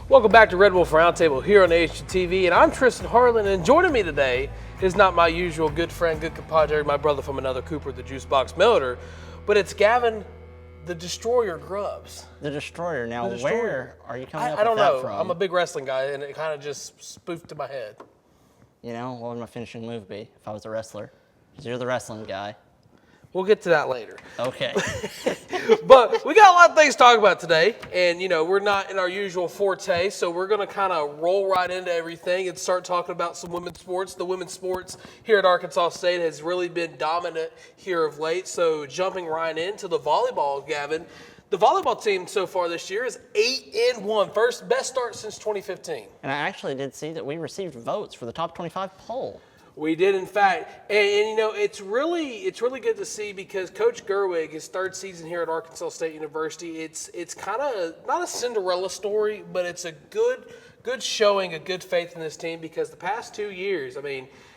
Welcome back to Red Wolf Roundtable here on ASU-TV, and I'm Tristan Harlan, and joining me today is not my usual good friend, good compadre, my brother from another Cooper, the Juice Box Miller, but it's Gavin, the Destroyer Grubbs. The Destroyer. Now, The Destroyer. Where are you coming up I don't with that know. from? I'm a big wrestling guy, and it kind of just spoofed to my head. You know, what would my finishing move be if I was a wrestler? Because you're the wrestling guy. We'll get to that later. Okay. But we got a lot of things to talk about today, and we're not in our usual forte, so we're going to kind of roll right into everything and start talking about some women's sports. The women's sports here at Arkansas State has really been dominant here of late, so jumping right into the volleyball, Gavin. The volleyball team so far this year is 8-1, first best start since 2015. And I actually did see that we received votes for the top 25 poll. We did, in fact, and it's really good to see because Coach Gerwig, his third season here at Arkansas State University, it's kind of not a Cinderella story, but it's a good showing, a good faith in this team because the past 2 years,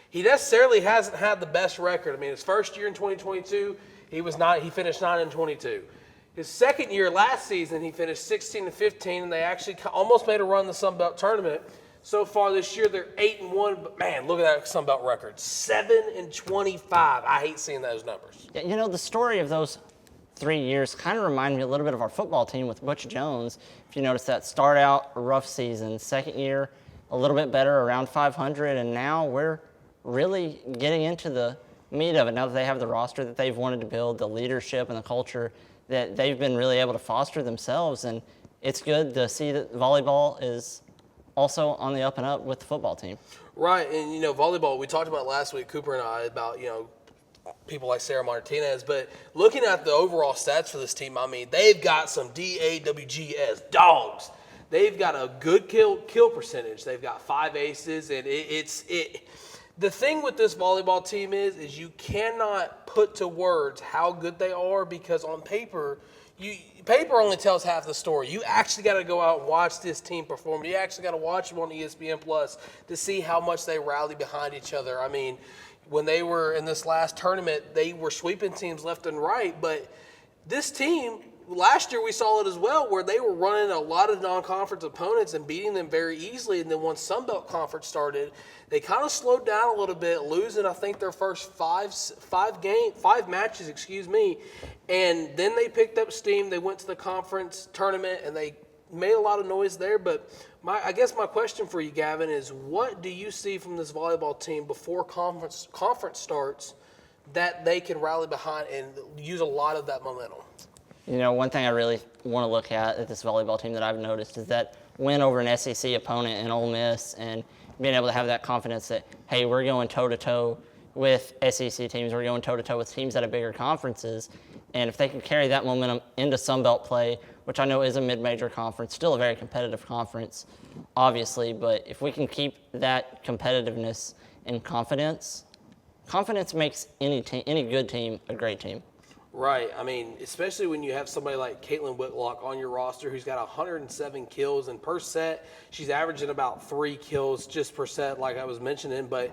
he necessarily hasn't had the best record. His first year in 2022, he finished 9-22. His second year last season, he finished 16-15, and they actually almost made a run in the Sun Belt tournament. So far this year, they're 8-1, but man, look at that Sun Belt record, 7-25. I hate seeing those numbers. Yeah, the story of those 3 years kind of remind me a little bit of our football team with Butch Jones. If you notice that, start out a rough season, second year a little bit better, around 500, and now we're really getting into the meat of it. Now that they have the roster that they've wanted to build, the leadership and the culture that they've been really able to foster themselves, and it's good to see that volleyball is also on the up and up with the football team. Right, and volleyball, we talked about last week, Cooper and I, about people like Sarah Martinez, but looking at the overall stats for this team, they've got some DAWGS dogs. They've got a good kill percentage. They've got 5 aces, and the thing with this volleyball team is you cannot put to words how good they are because on paper, paper only tells half the story. You actually got to go out and watch this team perform. You actually got to watch them on ESPN Plus to see how much they rally behind each other. When they were in this last tournament, they were sweeping teams left and right. But this team, last year we saw it as well, where they were running a lot of non-conference opponents and beating them very easily. And then once Sun Belt Conference started, they kind of slowed down a little bit, losing I think their first five matches, and then they picked up steam. They went to the conference tournament and they made a lot of noise there. But I guess my question for you, Gavin, is what do you see from this volleyball team before conference starts that they can rally behind and use a lot of that momentum? One thing I really want to look at this volleyball team that I've noticed is that win over an SEC opponent in Ole Miss and being able to have that confidence that, hey, we're going toe-to-toe with SEC teams, we're going toe-to-toe with teams at a bigger conferences. And if they can carry that momentum into Sun Belt play, which I know is a mid-major conference, still a very competitive conference, obviously, but if we can keep that competitiveness and confidence makes any good team a great team. Right. Especially when you have somebody like Caitlin Whitlock on your roster who's got 107 kills, and per set, she's averaging about 3 kills just per set, like I was mentioning. But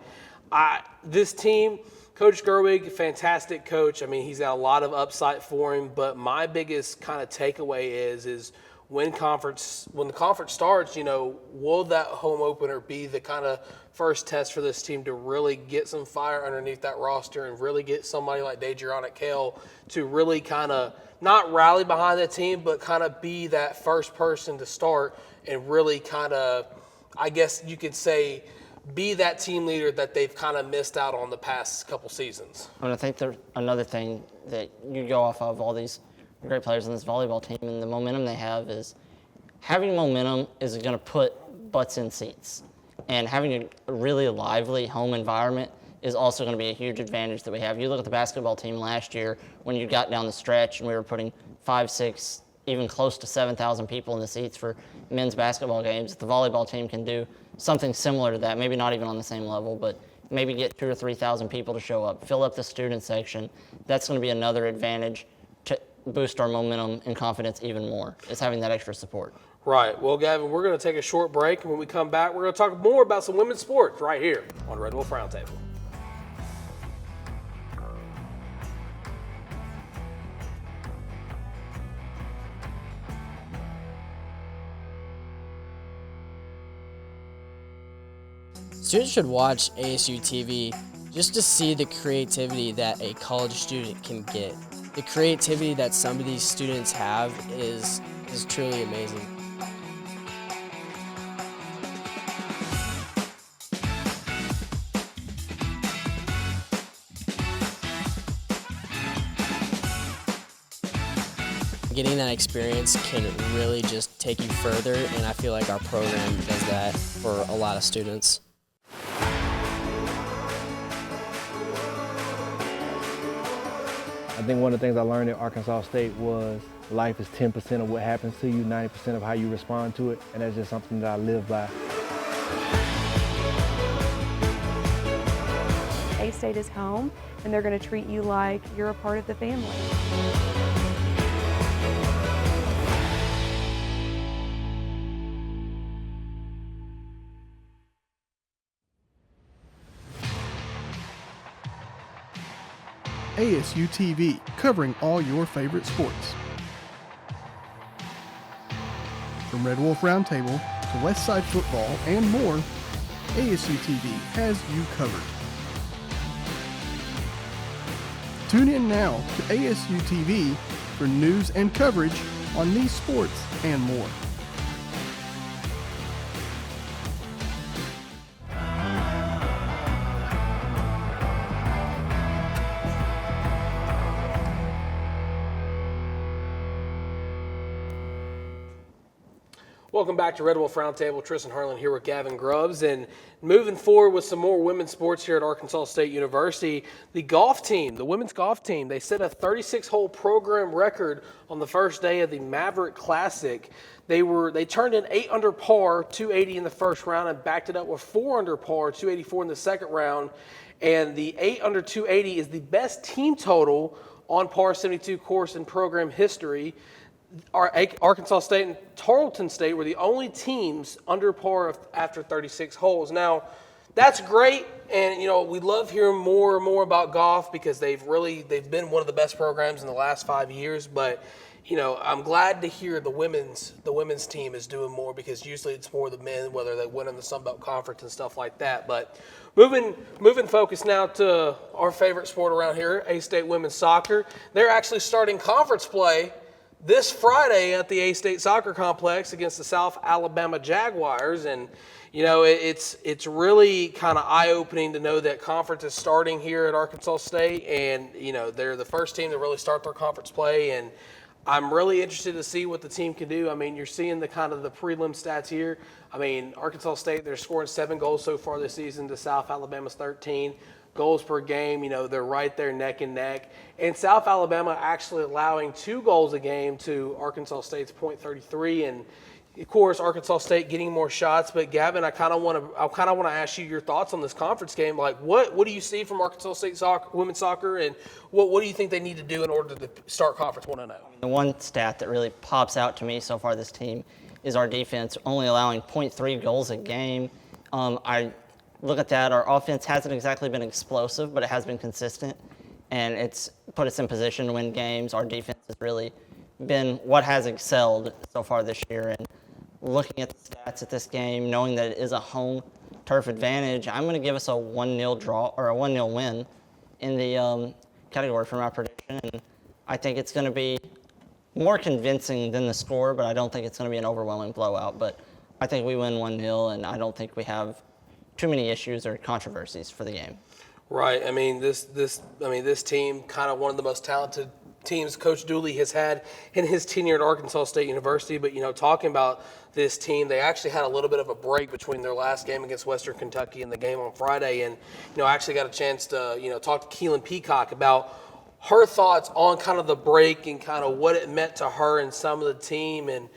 this team, Coach Gerwig, fantastic coach. He's got a lot of upside for him. But my biggest kind of takeaway is when the conference starts, will that home opener be the kind of first test for this team to really get some fire underneath that roster and really get somebody like Deidreana Kale to really kind of not rally behind the team, but kind of be that first person to start and really kind of, I guess you could say, be that team leader that they've kind of missed out on the past couple seasons. And I think there's another thing that you go off of all these great players on this volleyball team and the momentum they have is having momentum is going to put butts in seats. And having a really lively home environment is also going to be a huge advantage that we have. You look at the basketball team last year when you got down the stretch and we were putting 5, 6, even close to 7,000 people in the seats for men's basketball games. The volleyball team can do something similar to that, maybe not even on the same level, but maybe get 2,000 or 3,000 people to show up, fill up the student section. That's going to be another advantage to boost our momentum and confidence even more, is having that extra support. Right. Well, Gavin, we're going to take a short break, and when we come back, we're going to talk more about some women's sports right here on Red Wolf Roundtable. Students should watch ASU-TV just to see the creativity that a college student can get. The creativity that some of these students have is truly amazing. Getting that experience can really just take you further, and I feel like our program does that for a lot of students. I think one of the things I learned at Arkansas State was life is 10% of what happens to you, 90% of how you respond to it, and that's just something that I live by. A-State is home, and they're going to treat you like you're a part of the family. ASU-TV, covering all your favorite sports. From Red Wolf Roundtable to West Side football and more, ASU-TV has you covered. Tune in now to ASU-TV for news and coverage on these sports and more. Welcome back to Red Wolf Roundtable. Tristan Harlan here with Gavin Grubbs. And moving forward with some more women's sports here at Arkansas State University, the golf team, the women's golf team, they set a 36-hole program record on the first day of the Maverick Classic. They turned in 8 under par, 280 in the first round, and backed it up with 4 under par, 284 in the second round. And the 8 under 280 is the best team total on par 72 course in program history. Arkansas State and Tarleton State were the only teams under par after 36 holes. Now, that's great, and we love hearing more and more about golf because they've been one of the best programs in the last 5 years. But I'm glad to hear the women's team is doing more because usually it's more the men, whether they win in the Sun Belt Conference and stuff like that. But moving focus now to our favorite sport around here, A-State women's soccer. They're actually starting conference play this Friday at the A-State Soccer Complex against the South Alabama Jaguars. And, it's really kind of eye-opening to know that conference is starting here at Arkansas State. And, they're the first team to really start their conference play. And I'm really interested to see what the team can do. I mean, you're seeing the prelim stats here. I mean, Arkansas State, they're scoring 7 goals so far this season to South Alabama's 13. Goals per game, they're right there neck and neck. And South Alabama actually allowing 2 goals a game to Arkansas State's .33. And of course, Arkansas State getting more shots. But Gavin, I kind of want to ask you your thoughts on this conference game. Like, what do you see from Arkansas State women's soccer, and what do you think they need to do in order to start conference 1-0? The one stat that really pops out to me so far this team is our defense only allowing 0.3 goals a game. I look at that. Our offense hasn't exactly been explosive, but it has been consistent, and it's put us in position to win games. Our defense has really been what has excelled so far this year. And looking at the stats at this game, knowing that it is a home turf advantage, I'm going to give us a 1-0 draw or a 1-0 win in the category for my prediction. And I think it's going to be more convincing than the score, but I don't think it's going to be an overwhelming blowout. But I think we win 1-0, and I don't think we have too many issues or controversies for the game. Right. I mean, this team, kind of one of the most talented teams Coach Dooley has had in his tenure at Arkansas State University. But, talking about this team, they actually had a little bit of a break between their last game against Western Kentucky and the game on Friday. And, I actually got a chance to, talk to Keelan Peacock about her thoughts on kind of the break and kind of what it meant to her and some of the team. And,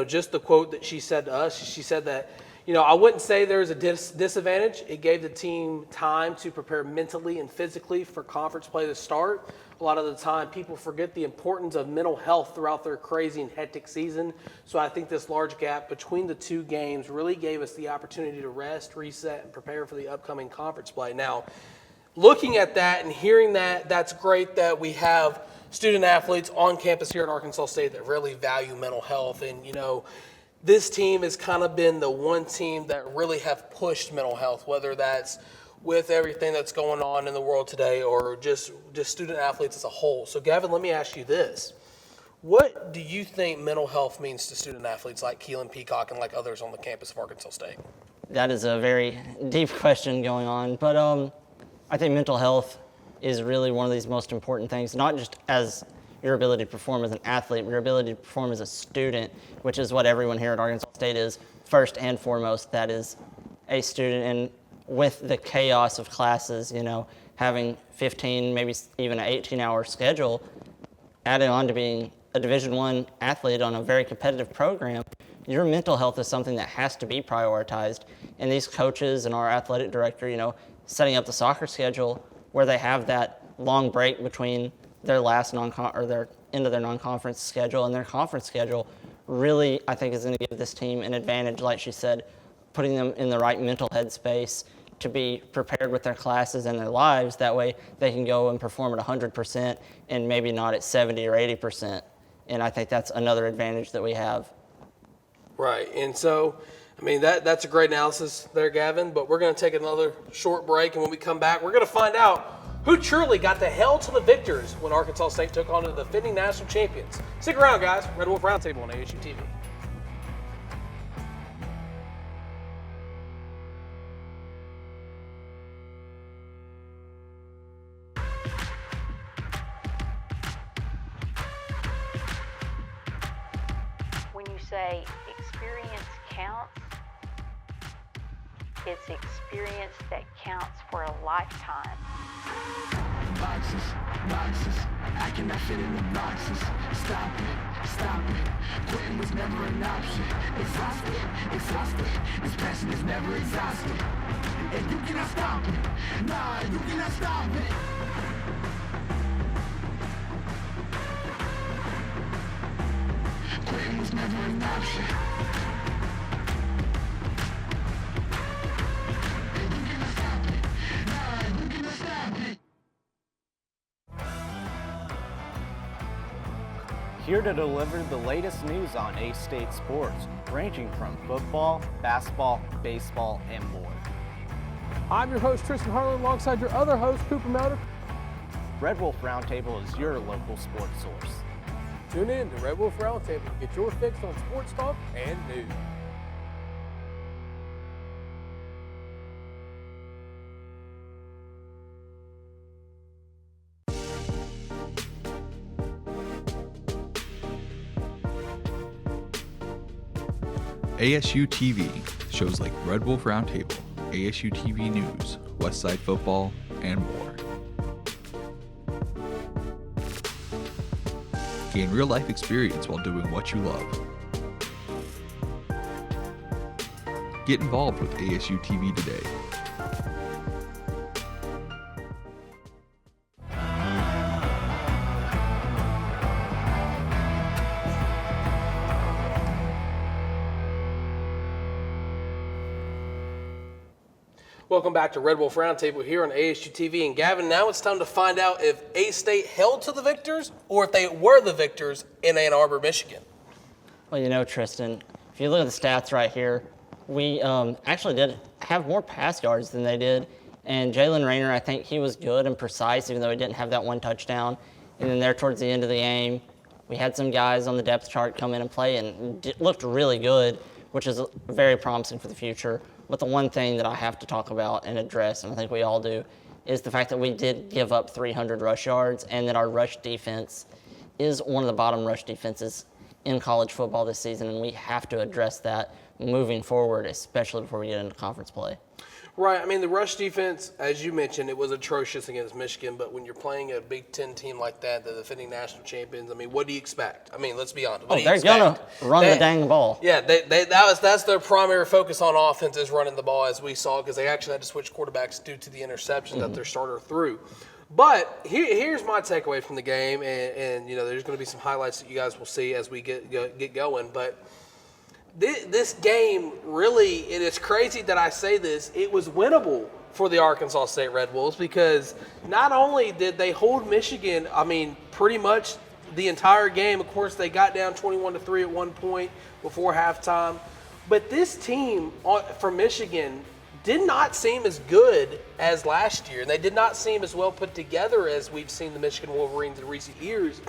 just the quote that she said to us, she said that, I wouldn't say there's a disadvantage. It gave the team time to prepare mentally and physically for conference play to start. A lot of the time, people forget the importance of mental health throughout their crazy and hectic season. So I think this large gap between the 2 games really gave us the opportunity to rest, reset, and prepare for the upcoming conference play. Now, looking at that and hearing that, that's great that we have student athletes on campus here at Arkansas State that really value mental health. And, this team has kind of been the one team that really have pushed mental health, whether that's with everything that's going on in the world today or just student athletes as a whole. So, Gavin, let me ask you this. What do you think mental health means to student athletes like Keelan Peacock and like others on the campus of Arkansas State? That is a very deep question going on, but I think mental health is really one of these most important things, not just as your ability to perform as an athlete, but your ability to perform as a student, which is what everyone here at Arkansas State is first and foremost. That is a student, and with the chaos of classes, having 15, maybe even an 18-hour schedule, adding on to being a Division I athlete on a very competitive program, your mental health is something that has to be prioritized. And these coaches and our athletic director, setting up the soccer schedule where they have that long break between their last their end of their non-conference schedule and their conference schedule, really, I think, is going to give this team an advantage, like she said, putting them in the right mental headspace to be prepared with their classes and their lives. That way they can go and perform at 100% and maybe not at 70 or 80%. And I think that's another advantage that we have. Right. And so, that's a great analysis there, Gavin. But we're going to take another short break. And when we come back, we're going to find out who truly got the hell to the victors when Arkansas State took on the defending national champions. Stick around, guys. Red Wolf Roundtable on ASU-TV. When you say experience counts, it's experience that counts for a lifetime. Boxes, I cannot fit in the boxes. Stop it, quitting was never an option. Exhausted, this passion is never exhausted. And you cannot stop it, nah, you cannot stop it. Quitting was never an option. And you cannot stop it, nah, you cannot stop it. Here to deliver the latest news on A-State sports, ranging from football, basketball, baseball, and more. I'm your host, Tristan Harlan, alongside your other host, Cooper Melder. Red Wolf Roundtable is your local sports source. Tune in to Red Wolf Roundtable to get your fix on sports talk and news. ASU-TV, shows like Red Wolf Roundtable, ASU-TV News, Westside Football, and more. Gain real-life experience while doing what you love. Get involved with ASU-TV today. Welcome back to Red Wolf Roundtable here on ASU-TV. And Gavin, now it's time to find out if A-State held to the victors or if they were the victors in Ann Arbor, Michigan. Well, Tristan, if you look at the stats right here, we actually did have more pass yards than they did. And Jalen Rayner, I think he was good and precise, even though he didn't have that one touchdown. And then there towards the end of the game, we had some guys on the depth chart come in and play and looked really good, which is very promising for the future. But the one thing that I have to talk about and address, and I think we all do, is the fact that we did give up 300 rush yards and that our rush defense is one of the bottom rush defenses in college football this season, and we have to address that moving forward, especially before we get into conference play. Right. The rush defense, as you mentioned, it was atrocious against Michigan, but when you're playing a Big Ten team like that, the defending national champions, what do you expect? Let's be honest. What do you they're expect? Gonna run the dang ball. Yeah, that's their primary focus on offense is running the ball, as we saw, because they actually had to switch quarterbacks due to the interception that their starter threw. But here's my takeaway from the game, and there's going to be some highlights that you guys will see as we get going, but this game really, it is crazy that I say this, it was winnable for the Arkansas State Red Wolves because not only did they hold Michigan, pretty much the entire game. Of course, they got down 21-3 at one point before halftime. But this team from Michigan did not seem as good as last year. And they did not seem as well put together as we've seen the Michigan Wolverines in recent years.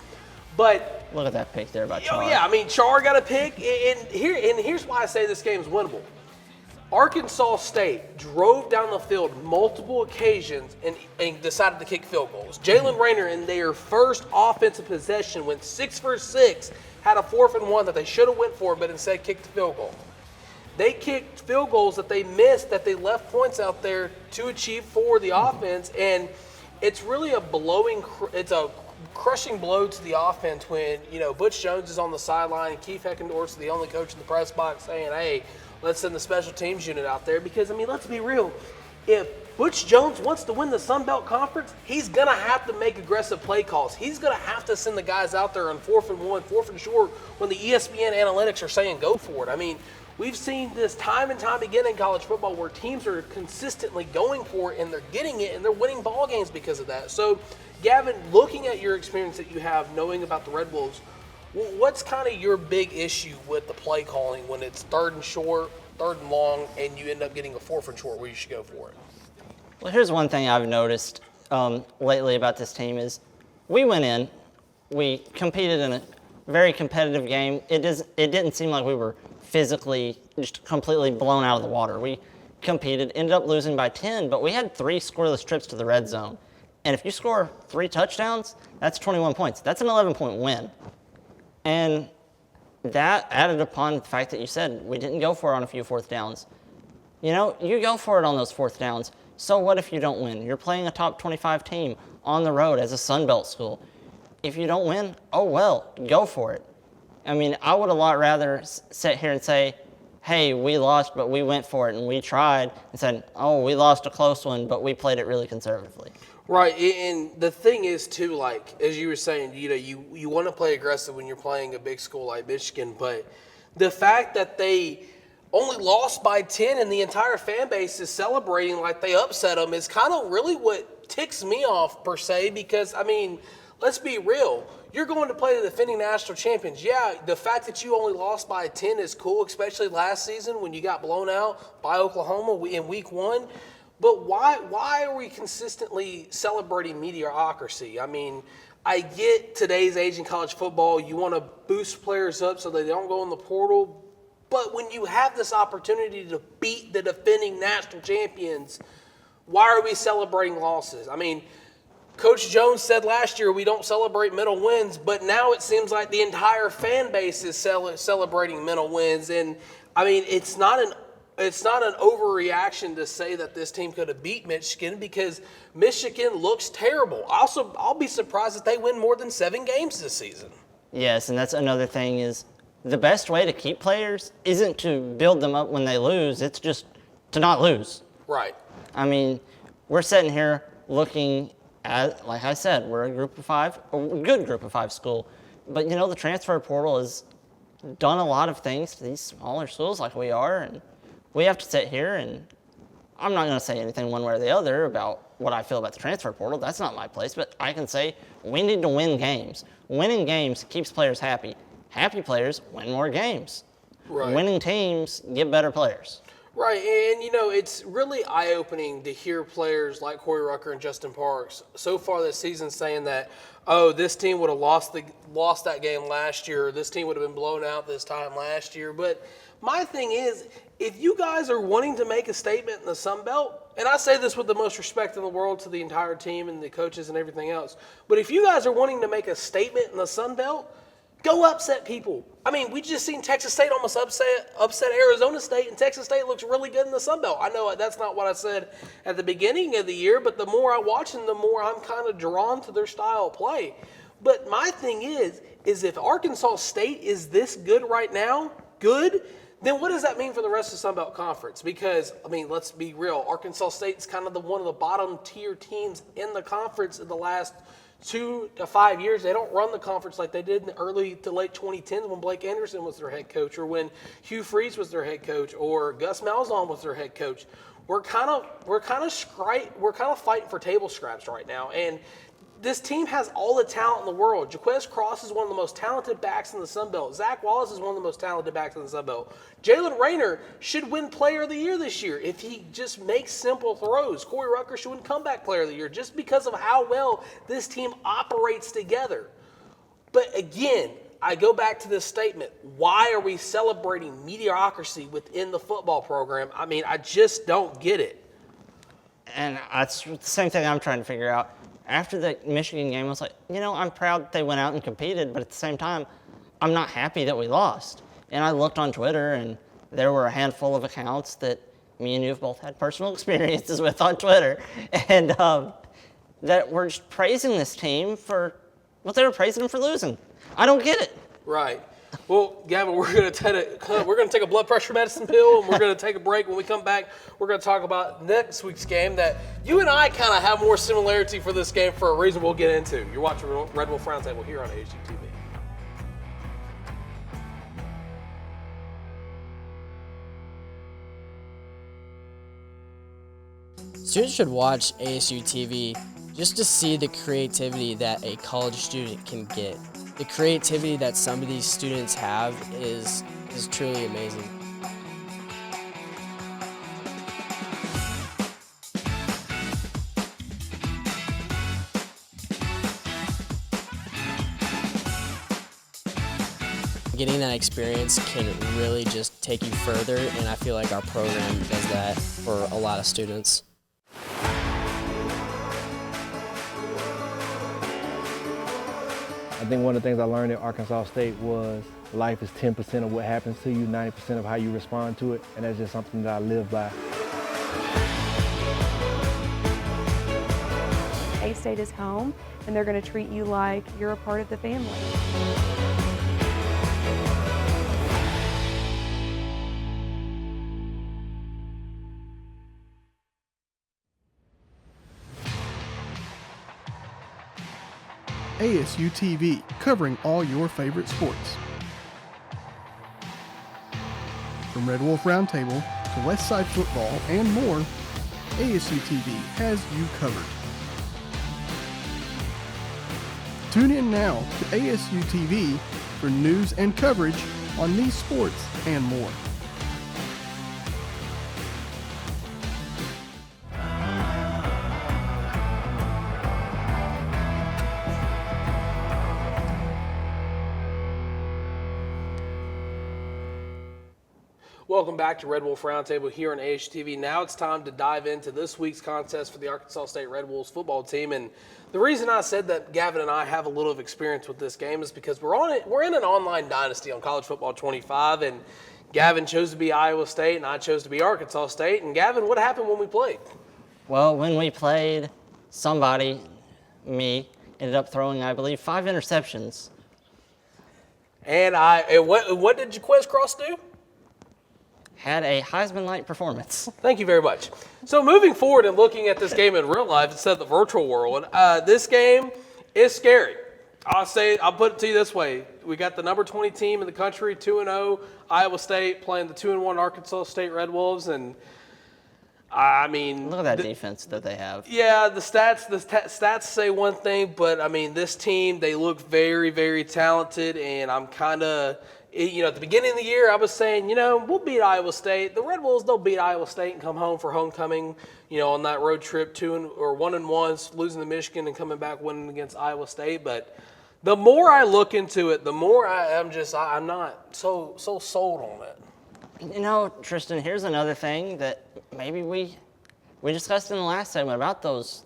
But look at that pick there by Char. Oh, yeah. I mean, Char got a pick. And here's why I say this game is winnable. Arkansas State drove down the field multiple occasions and decided to kick field goals. Jalen Rayner, in their first offensive possession, went 6 for 6, had a 4th and 1 that they should have went for, but instead kicked the field goal. They kicked field goals that they missed, that they left points out there to achieve for the offense, and it's really a crushing blow to the offense when, Butch Jones is on the sideline and Keith Heckendorf is the only coach in the press box saying, hey, let's send the special teams unit out there. Because, let's be real. If Butch Jones wants to win the Sun Belt Conference, he's going to have to make aggressive play calls. He's going to have to send the guys out there on 4th and 1, 4th and short when the ESPN analytics are saying go for it. We've seen this time and time again in college football where teams are consistently going for it and they're getting it and they're winning ball games because of that. So, Gavin, looking at your experience that you have knowing about the Red Wolves, what's kind of your big issue with the play calling when it's 3rd and short, 3rd and long, and you end up getting a 4th and short where you should go for it? Well, here's one thing I've noticed lately about this team is we went in, we competed in a very competitive game. It didn't seem like we were physically just completely blown out of the water. We competed, ended up losing by 10, but we had 3 scoreless trips to the red zone. And if you score 3 touchdowns, that's 21 points. That's an 11-point win. And that added upon the fact that you said we didn't go for it on a few 4th downs. You go for it on those 4th downs. So what if you don't win? You're playing a top 25 team on the road as a Sun Belt school. If you don't win, oh well, go for it. I would a lot rather sit here and say, hey, we lost, but we went for it and we tried, and said, oh, we lost a close one, but we played it really conservatively. Right, and the thing is, too, like, as you were saying, you want to play aggressive when you're playing a big school like Michigan, but the fact that they only lost by 10 and the entire fan base is celebrating like they upset them is kind of really what ticks me off, per se, because, let's be real. You're going to play the defending national champions. Yeah, the fact that you only lost by 10 is cool, especially last season when you got blown out by Oklahoma in week 1. But why are we consistently celebrating mediocrity? I get today's age in college football. You want to boost players up so they don't go in the portal. But when you have this opportunity to beat the defending national champions, why are we celebrating losses? Coach Jones said last year we don't celebrate mental wins, but now it seems like the entire fan base is celebrating mental wins. And, it's not an overreaction to say that this team could have beat Michigan because Michigan looks terrible. Also, I'll be surprised if they win more than 7 games this season. Yes, and that's another thing is the best way to keep players isn't to build them up when they lose. It's just to not lose. Right. We're sitting here looking at, like I said, we're a group of 5, a good group of 5 school. But, the transfer portal has done a lot of things to these smaller schools like we are, and we have to sit here, and I'm not going to say anything one way or the other about what I feel about the transfer portal. That's not my place, but I can say we need to win games. Winning games keeps players happy. Happy players win more games. Right. Winning teams get better players. Right, and it's really eye-opening to hear players like Corey Rucker and Justin Parks so far this season saying that, this team would have lost that game last year, or this team would have been blown out this time last year. But my thing is, if you guys are wanting to make a statement in the Sun Belt, and I say this with the most respect in the world to the entire team and the coaches and everything else, but if you guys are wanting to make a statement in the Sun Belt, go upset people. We just seen Texas State almost upset Arizona State, and Texas State looks really good in the Sun Belt. I know that's not what I said at the beginning of the year, but the more I watch them, the more I'm kind of drawn to their style of play. But my thing is if Arkansas State is this good right now, then what does that mean for the rest of the Sun Belt Conference? Because, let's be real. Arkansas State's kind of one of the bottom tier teams in the conference in the last 2 to 5 years. They don't run the conference like they did in the early to late 2010s when Blake Anderson was their head coach, or when Hugh Freeze was their head coach, or Gus Malzahn was their head coach. We're kind of fighting for table scraps right now, and this team has all the talent in the world. Jaquez Cross is one of the most talented backs in the Sun Belt. Zach Wallace is one of the most talented backs in the Sun Belt. Jalen Rayner should win Player of the Year this year if he just makes simple throws. Corey Rucker should win Comeback Player of the Year just because of how well this team operates together. But again, I go back to this statement. Why are we celebrating mediocrity within the football program? I mean, I just don't get it. And that's the same thing I'm trying to figure out. After the Michigan game, I was like, I'm proud that they went out and competed, but at the same time, I'm not happy that we lost. And I looked on Twitter, and there were a handful of accounts that me and you have both had personal experiences with on Twitter, and that were just praising this team for what they were praising them for losing. I don't get it. Right. Well, Gavin, we're going to take a blood pressure medicine pill, and we're going to take a break. When we come back, we're going to talk about next week's game that you and I kind of have more similarity for this game for a reason we'll get into. You're watching Red Wolf Roundtable here on ASU-TV. Students should watch ASU-TV just to see the creativity that a college student can get. The creativity that some of these students have is truly amazing. Getting that experience can really just take you further, and I feel like our program does that for a lot of students. I think one of the things I learned at Arkansas State was life is 10% of what happens to you, 90% of how you respond to it, and that's just something that I live by. A-State is home, and they're going to treat you like you're a part of the family. ASU-TV, covering all your favorite sports. From Red Wolf Roundtable to Westside Football and more, ASU-TV has you covered. Tune in now to ASU-TV for news and coverage on these sports and more. Welcome back to Red Wolf Roundtable here on ASU-TV. Now it's time to dive into this week's contest for the Arkansas State Red Wolves football team. And the reason I said that Gavin and I have a little of experience with this game is because we're in an online dynasty on College Football 25, and Gavin chose to be Iowa State, and I chose to be Arkansas State. And Gavin, what happened when we played? Well, when we played, me, ended up throwing, I believe, 5 interceptions. And what did Jaquez Cross do? Had a Heisman-like performance. Thank you very much. So moving forward and looking at this game in real life instead of the virtual world, this game is scary. I'll put it to you this way. We got the number 20 team in the country, 2-0, Iowa State playing the 2-1 Arkansas State Red Wolves, and I mean, look at that defense that they have. Yeah, the stats say one thing, but I mean, this team, they look very, very talented, and I'm kind of, at the beginning of the year, I was saying, we'll beat Iowa State. The Red Wolves, they'll beat Iowa State and come home for homecoming, on that road trip, 1-1, losing to Michigan and coming back winning against Iowa State. But the more I look into it, the more I'm not so sold on it. Tristan, here's another thing that maybe we discussed in the last segment about those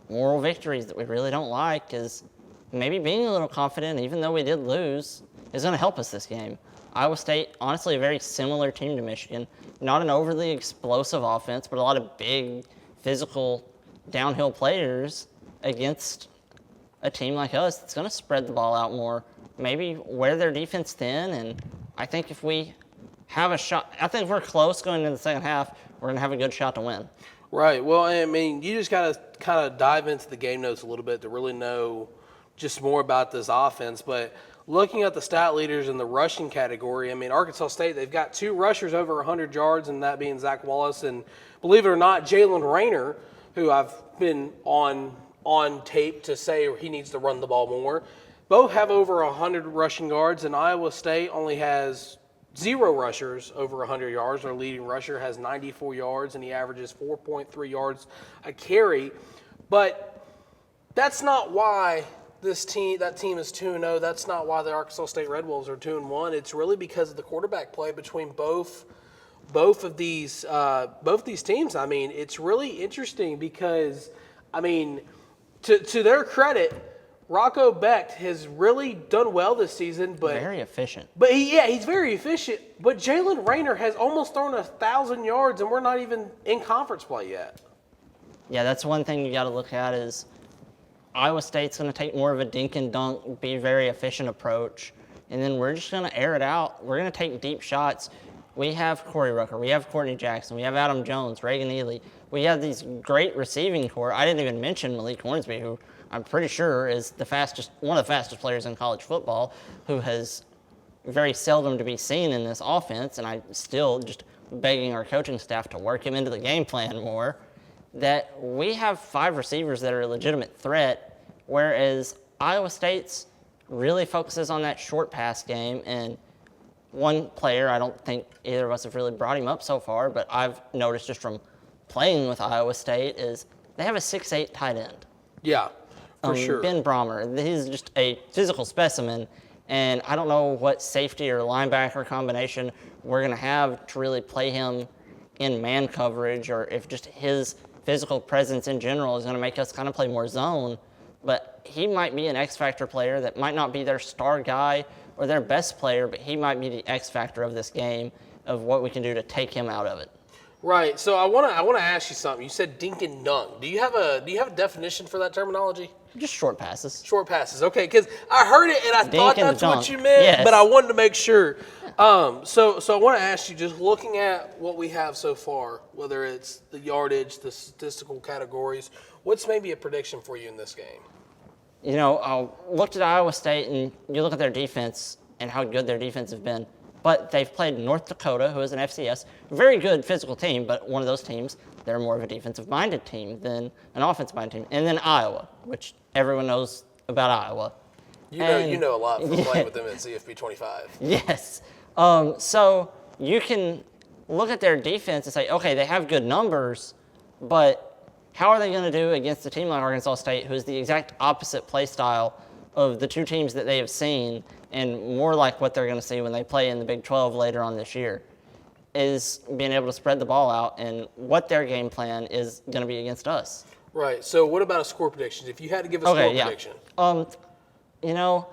moral victories that we really don't like, is maybe being a little confident, even though we did lose, is going to help us this game. Iowa State, honestly, a very similar team to Michigan. Not an overly explosive offense, but a lot of big, physical, downhill players against a team like us that's going to spread the ball out more, maybe wear their defense thin, and I think if we have a shot, I think if we're close going into the second half, we're going to have a good shot to win. Right. Well, I mean, you just got to kind of dive into the game notes a little bit to really know just more about this offense, but looking at the stat leaders in the rushing category, I mean, Arkansas State, they've got 2 rushers over 100 yards, and that being Zach Wallace and, believe it or not, Jalen Rayner, who I've been on on tape to say he needs to run the ball more. Both have over 100 rushing yards, and Iowa State only has 0 rushers over 100 yards. Their leading rusher has 94 yards, and he averages 4.3 yards a carry. But that's not why that team is 2-0. That's not why the Arkansas State Red Wolves are 2-1. It's really because of the quarterback play between both of these teams. I mean, it's really interesting because, I mean, to their credit, Rocco Becht has really done well this season, but very efficient. But he's very efficient. But Jalen Rayner has almost thrown 1,000 yards, and we're not even in conference play yet. Yeah, that's one thing you got to look at is Iowa State's going to take more of a dink and dunk, be very efficient approach, and then we're just going to air it out. We're going to take deep shots. We have Corey Rucker, we have Courtney Jackson, we have Adam Jones, Reagan Ely. We have these great receiving core. I didn't even mention Malik Hornsby, who I'm pretty sure is one of the fastest players in college football, who has very seldom to be seen in this offense, and I'm still just begging our coaching staff to work him into the game plan more, that we have 5 receivers that are a legitimate threat, whereas Iowa State's really focuses on that short pass game, and one player, I don't think either of us have really brought him up so far, but I've noticed just from playing with Iowa State is they have a 6'8" tight end. Yeah, for sure. Ben Brahmer, he's just a physical specimen, and I don't know what safety or linebacker combination we're going to have to really play him in man coverage, or if just his physical presence in general is going to make us kind of play more zone. But he might be an X-factor player that might not be their star guy or their best player, but he might be the X-factor of this game of what we can do to take him out of it. Right. So I want to ask you something. You said dink and dunk. Do you have a definition for that terminology? Just short passes. Short passes. Okay, because I heard it and I thought that's what you meant, yes. But I wanted to make sure. So I want to ask you, just looking at what we have so far, whether it's the yardage, the statistical categories, what's maybe a prediction for you in this game? You know, I looked at Iowa State, and you look at their defense and how good their defense has been. But they've played North Dakota, who is an FCS, very good physical team, but one of those teams, they're more of a defensive-minded team than an offensive-minded team. And then Iowa, which everyone knows about Iowa. You know a lot from playing with them at CFP 25. Yes. So you can look at their defense and say, okay, they have good numbers, but how are they going to do against a team like Arkansas State, who is the exact opposite play style of the 2 teams that they have seen, and more like what they're going to see when they play in the Big 12 later on this year, is being able to spread the ball out and what their game plan is going to be against us. Right. So what about a score prediction? If you had to give a score prediction. You know,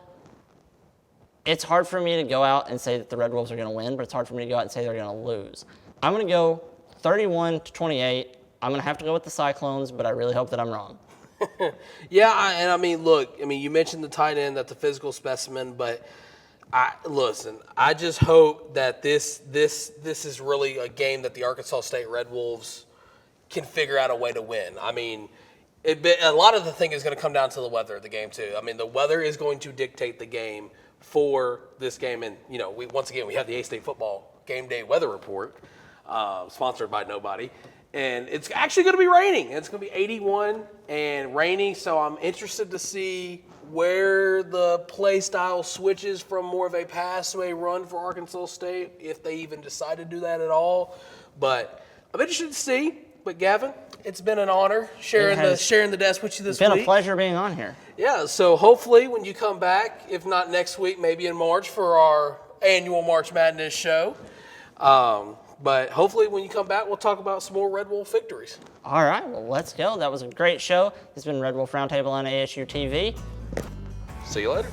it's hard for me to go out and say that the Red Wolves are going to win, but it's hard for me to go out and say they're going to lose. I'm going to go 31-28. I'm going to have to go with the Cyclones, but I really hope that I'm wrong. Yeah, look, you mentioned the tight end, that's a physical specimen, but I just hope that this is really a game that the Arkansas State Red Wolves can figure out a way to win. I mean, a lot of the thing is going to come down to the weather of the game too. I mean, the weather is going to dictate the game for this game, and we have the A-State football game day weather report, sponsored by nobody. And it's actually going to be raining. It's going to be 81 and raining, so I'm interested to see where the play style switches from more of a pass to a run for Arkansas State, if they even decide to do that at all. But I'm interested to see. But Gavin, it's been an honor sharing the desk with you this week. It's been a pleasure being on here. Yeah, so hopefully when you come back, if not next week, maybe in March for our annual March Madness show. But hopefully when you come back, we'll talk about some more Red Wolf victories. All right, well, let's go. That was a great show. This has been Red Wolf Roundtable on ASU-TV. See you later.